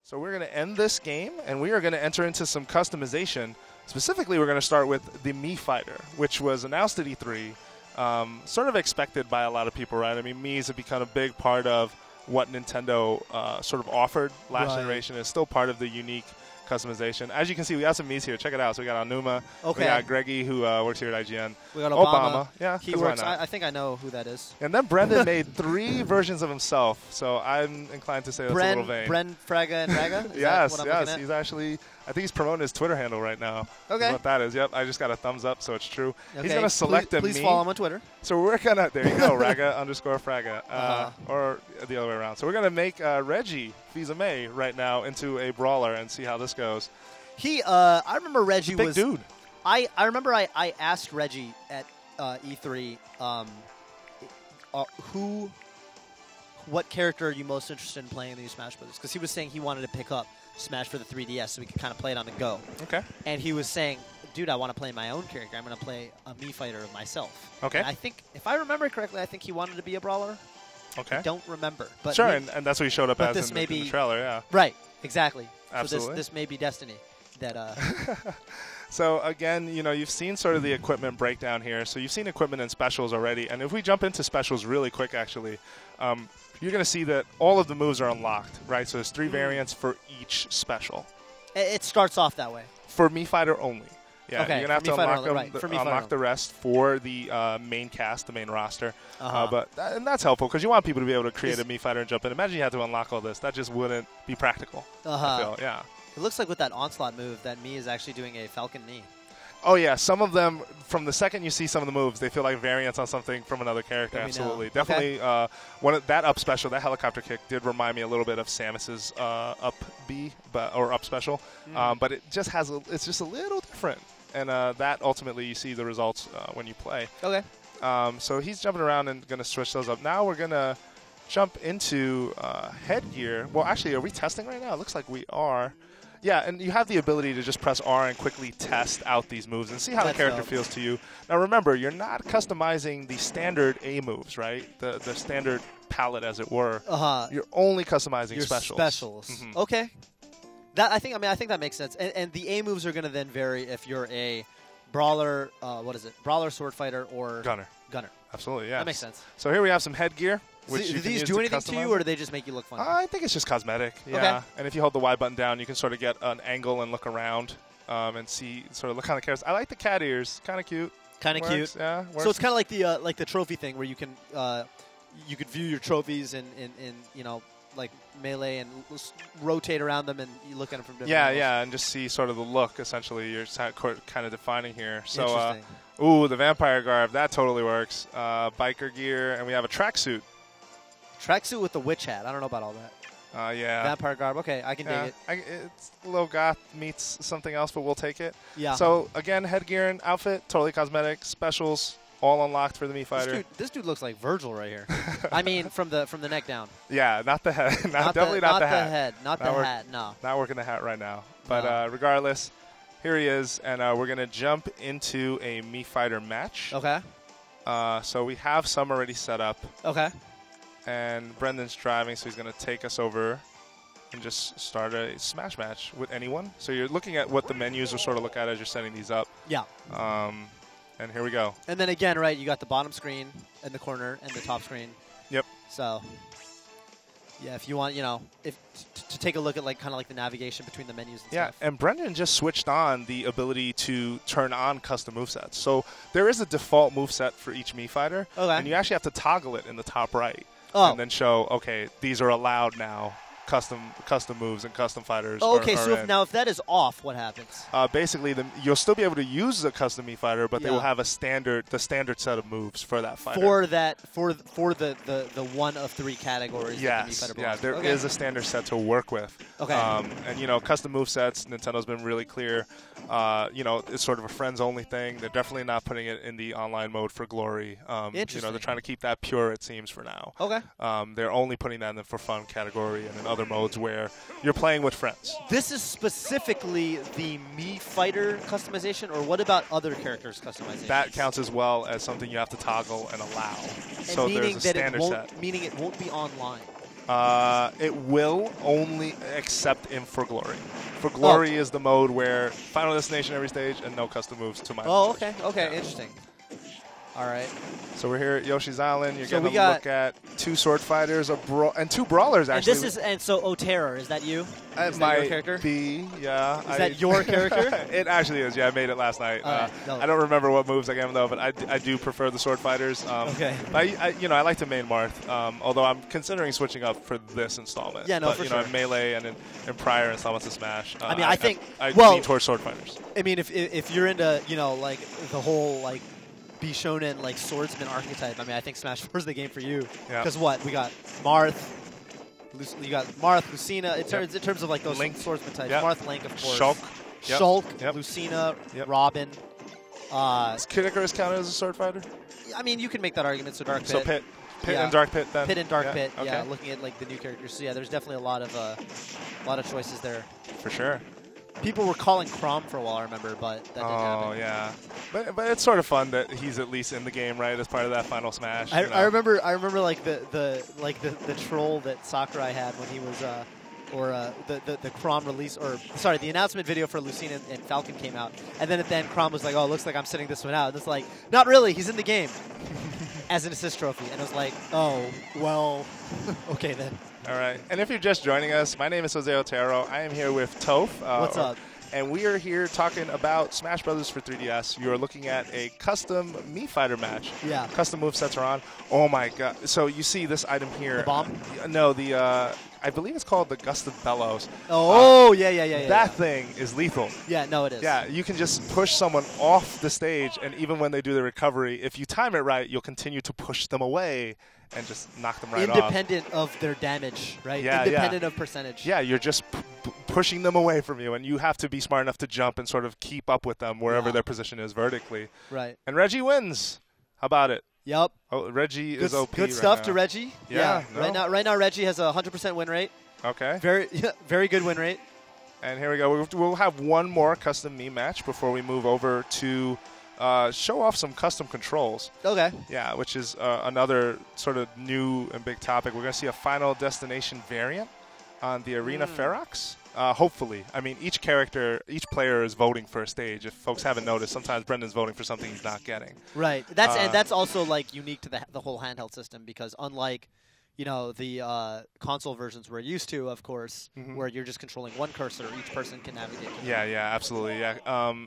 So we're going to end this game, and we are going to enter into some customization. Specifically, we're going to start with the Mii Fighter, which was announced at E3, sort of expected by a lot of people, right? I mean, Mii's have become a big part of what Nintendo sort of offered last generation. It's still part of the unique customization. As you can see, we got some Mii's here. Check it out. So we got Aonuma. Okay. We got Greggy, who works here at IGN. We got Obama. Yeah, he works. I think I know who that is. And then Brendan made 3 versions of himself. So I'm inclined to say that's a little vain. Bren, Fraga, and Raga? Is yes, that what I'm yes. He's actually, I think he's promoting his Twitter handle right now. Okay. What that is. Yep. I just got a thumbs up, so it's true. Okay. He's going to select a Please Mii. follow him on Twitter. So we're going to, there you go, Raga_Fraga. Or the other way around. So we're going to make Reggie Fils-Aimé right now into a brawler and see how this goes. I remember Reggie big was dude. I remember I asked Reggie at E3, what character are you most interested in playing in these Smash Brothers? Because he was saying he wanted to pick up Smash for the 3DS so we could kind of play it on the go. Okay. And he was saying, dude, I want to play my own character. I'm going to play a Mii Fighter of myself. Okay. And I think, if I remember correctly, I think he wanted to be a brawler. Okay. I don't remember. But sure, and that's what he showed up as in the trailer, yeah. Right, exactly. Absolutely. So this may be destiny. So again, you know, you've seen sort of the equipment breakdown here. So you've seen equipment and specials already. And if we jump into specials really quick, actually, you're going to see that all of the moves are unlocked, right? So there's 3 variants for each special. It starts off that way. For Mii Fighter only. Yeah, okay, you're going to have to unlock the rest for the main cast, the main roster. And that's helpful because you want people to be able to create a Mii Fighter and jump in. Imagine you had to unlock all this. That just wouldn't be practical. I feel. Yeah. It looks like with that Onslaught move that Mii is actually doing a Falcon knee. Oh, yeah. Some of them, from the second you see some of the moves, they feel like variants on something from another character. Absolutely. Definitely that up special, that helicopter kick did remind me a little bit of Samus's up B, or up special. But it just has it's just a little different. And that ultimately you see the results when you play. Okay. So he's jumping around and going to switch those up. Now we're going to jump into headgear. Well, actually, are we testing right now? It looks like we are. Yeah, and you have the ability to just press R and quickly test out these moves and see how the character feels to you. Now, remember, you're not customizing the standard A moves, right? The standard palette, as it were. You're only customizing specials. Okay. I think that makes sense. And the A moves are going to then vary if you're a brawler, brawler, sword fighter, or gunner. Absolutely, yeah. That makes sense. So here we have some headgear. Do these do anything to you, or do they just make you look fun? I think it's just cosmetic. Yeah. Okay. And if you hold the Y button down, you can sort of get an angle and look around and see sort of what kind of characters. I like the cat ears. Kind of cute. Kind of cute. Yeah. Works. So it's kind of like the trophy thing where you can view your trophies in like Melee and rotate around them and you look at them from different angles. Yeah, and just see sort of the look. Essentially, you're kind of defining here. So, interesting. The vampire garb, that totally works. Biker gear, and we have a tracksuit. Tracksuit with the witch hat. I don't know about all that. Yeah. Vampire garb. Okay, I can dig it. It's a little goth meets something else, but we'll take it. Yeah. So, again, headgear and outfit, totally cosmetic. Specials, all unlocked for the Mii Fighter. This dude looks like Virgil right here. I mean, from the neck down. Yeah, not the head. Definitely not the hat. Not the hat, no. Not working the hat right now. But regardless, here he is, and we're going to jump into a Mii Fighter match. Okay. So we have some already set up. Okay. And Brendan's driving, so he's going to take us over and just start a Smash match with anyone. So you're looking at what the menus will sort of look at as you're setting these up. Yeah. And here we go. And then again, right, you got the bottom screen in the corner and the top screen. Yep. So, yeah, if you want, to take a look at kind of like the navigation between the menus and stuff. Yeah, and Brendan just switched on the ability to turn on custom movesets. So there is a default moveset for each Mii Fighter. Okay. And you actually have to toggle it in the top right. Oh. And then show, okay, these are allowed now. Custom moves and custom fighters. Oh, okay, so if that is off, what happens? Basically, you'll still be able to use the custom Mii Fighter, but they will have the standard set of moves for that fighter. For the one of 3 categories. Yes, that the Mii Fighter belongs. There is a standard set to work with. Okay. And custom move sets, Nintendo's been really clear. It's sort of a friends only thing. They're definitely not putting it in the online mode for glory. Interesting. They're trying to keep that pure, it seems, for now. Okay. They're only putting that in the for fun category and in other modes where you're playing with friends. This is specifically the Mii Fighter customization, or what about other characters' customization? That counts as well as something you have to toggle and allow. And so there's a standard set. Meaning it won't be online. It will only accept in For Glory. For Glory is the mode where Final Destination every stage and no custom moves to my knowledge. Okay, interesting. All right. So we're here at Yoshi's Island. You're getting a look at 2 sword fighters and 2 brawlers, actually. And so O'Terror, is that you? Is that your character? Yeah. Is that your character? It actually is. Yeah, I made it last night. I don't remember what moves I gave him though, but I do prefer the sword fighters. Okay. I like to main Marth, although I'm considering switching up for this installment. Yeah, no, but, for sure. in Melee and in prior installments of Smash. I think I lean towards sword fighters. I mean, if you're into like the whole like Bishonen like swordsman archetype, I mean, I think Smash 4 is the game for you. Because we got Marth, Lucina. In terms of like those Link. Swordsman types, Yep. Marth, Link, of course. Shulk. Lucina, Robin. Does Kid Icarus count as a sword fighter? I mean, you can make that argument. So Dark Pit. So Pit and Dark Pit then. Pit and Dark Pit. Okay. Yeah, looking at like the new characters. So yeah, there's definitely a lot of choices there. For sure. People were calling Chrom for a while, I remember, but that didn't happen. Oh yeah, but it's sort of fun that he's at least in the game, right? As part of that final Smash. I remember like the troll that Sakurai had when he was the Chrom release, the announcement video for Lucina and Falcon came out, and then at the end Chrom was like, "Oh, it looks like I'm sending this one out." And it's like, not really. He's in the game as an assist trophy, and I was like, "Oh, well, okay then." All right. And if you're just joining us, my name is Jose Otero. I am here with Toph. What's up? And we are here talking about Smash Brothers for 3DS. You are looking at a custom Mii Fighter match. Yeah. Custom movesets are on. Oh, my God. So you see this item here. The bomb? No, I believe it's called the Gust of Bellows. Oh, yeah. That thing is lethal. Yeah, no, it is. Yeah, you can just push someone off the stage, and even when they do the recovery, if you time it right, you'll continue to push them away and just knock them right off. Independent of their damage, right? Yeah, Independent of percentage. Yeah, you're just pushing them away from you, and you have to be smart enough to jump and sort of keep up with them wherever their position is vertically. Right. And Reggie wins. How about it? Yep. Oh, Reggie is OP Good right stuff now. to Reggie. Yeah. Right now Reggie has a 100% win rate. Okay. Very good win rate. And here we go. We'll have one more custom Mii match before we move over to show off some custom controls. Okay. Yeah, which is another sort of new and big topic. We're going to see a Final Destination variant on the Arena Ferox. Hopefully. I mean, each player is voting for a stage. If folks haven't noticed, sometimes Brendan's voting for something he's not getting. Right. That's also like unique to the whole handheld system, because unlike the console versions we're used to, of course, where you're just controlling one cursor, each person can navigate. Yeah, absolutely. Yeah.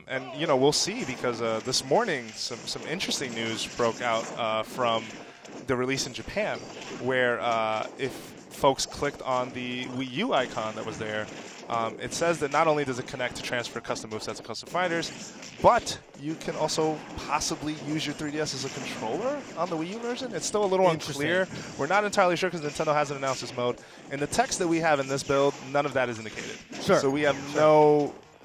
And we'll see, because this morning some interesting news broke out from the release in Japan, where if folks clicked on the Wii U icon that was there, it says that not only does it connect to transfer custom movesets and custom fighters, but you can also possibly use your 3DS as a controller on the Wii U version. It's still a little unclear. We're not entirely sure because Nintendo hasn't announced this mode. In the text that we have in this build, none of that is indicated. Sure. So we have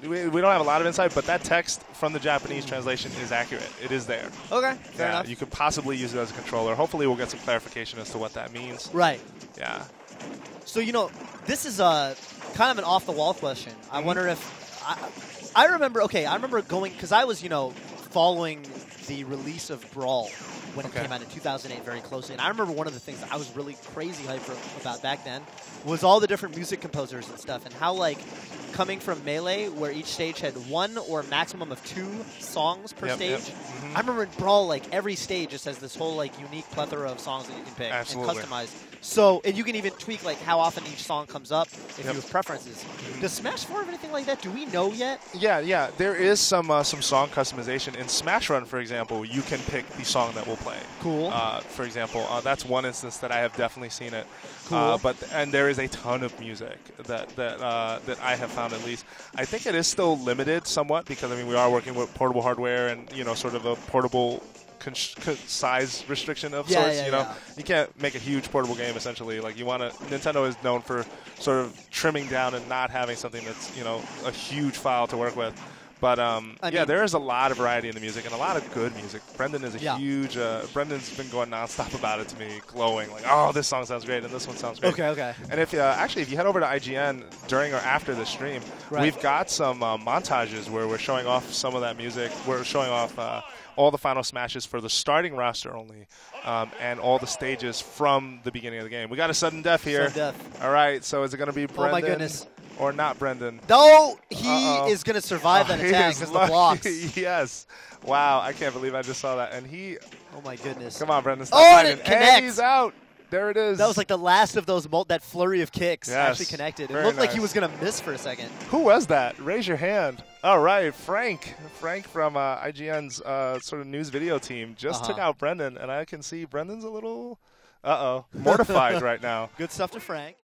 we don't have a lot of insight, but that text from the Japanese translation is accurate. It is there. Okay, fair enough. You could possibly use it as a controller. Hopefully we'll get some clarification as to what that means. Right. Yeah. So, this is kind of an off-the-wall question. I wonder if... I remember going... Because I was, following the release of Brawl when it came out in 2008 very closely. And I remember one of the things that I was really crazy hyped about back then was all the different music composers and stuff, and how, coming from Melee, where each stage had one or maximum of 2 songs per stage. I remember in Brawl, every stage just has this whole, unique plethora of songs that you can pick and customize. So, and you can even tweak, how often each song comes up if you have preferences. Does Smash 4 have anything like that? Do we know yet? Yeah. There is some song customization. In Smash Run, for example, you can pick the song that will play. Cool. For example, that's one instance that I have definitely seen it. Cool. And there is a ton of music that I have found, at least. I think it is still limited somewhat because, we are working with portable hardware and, sort of a portable size restriction of sorts. You can't make a huge portable game, essentially. Nintendo is known for sort of trimming down and not having something that's, a huge file to work with. But I yeah, mean, there is a lot of variety in the music and a lot of good music. Brendan is a Yeah. huge. Brendan's been going nonstop about it to me, glowing like, "Oh, this song sounds great and this one sounds great." Okay. And if actually, if you head over to IGN during or after the stream, Right. we've got some montages where we're showing off some of that music. We're showing off all the final smashes for the starting roster only, and all the stages from the beginning of the game. We got a sudden death here. Sudden death. All right, so is it going to be Brendan? Oh my goodness. Or not Brendan? No, he Uh-oh. is going to survive that He attack is because the lucky. blocks. Yes. Wow, I can't believe I just saw that. And he, Oh my goodness. come on, Brendan, stop Oh, and fighting. it connects. And he's out. There it is. That was like the last of those, that flurry of kicks Yes, actually connected. It very looked like he nice. was going to miss for a second. Who was that? Raise your hand. All right, Frank. Frank from IGN's sort of news video team just took out Brendan, and I can see Brendan's a little, mortified right now. Good stuff to Frank.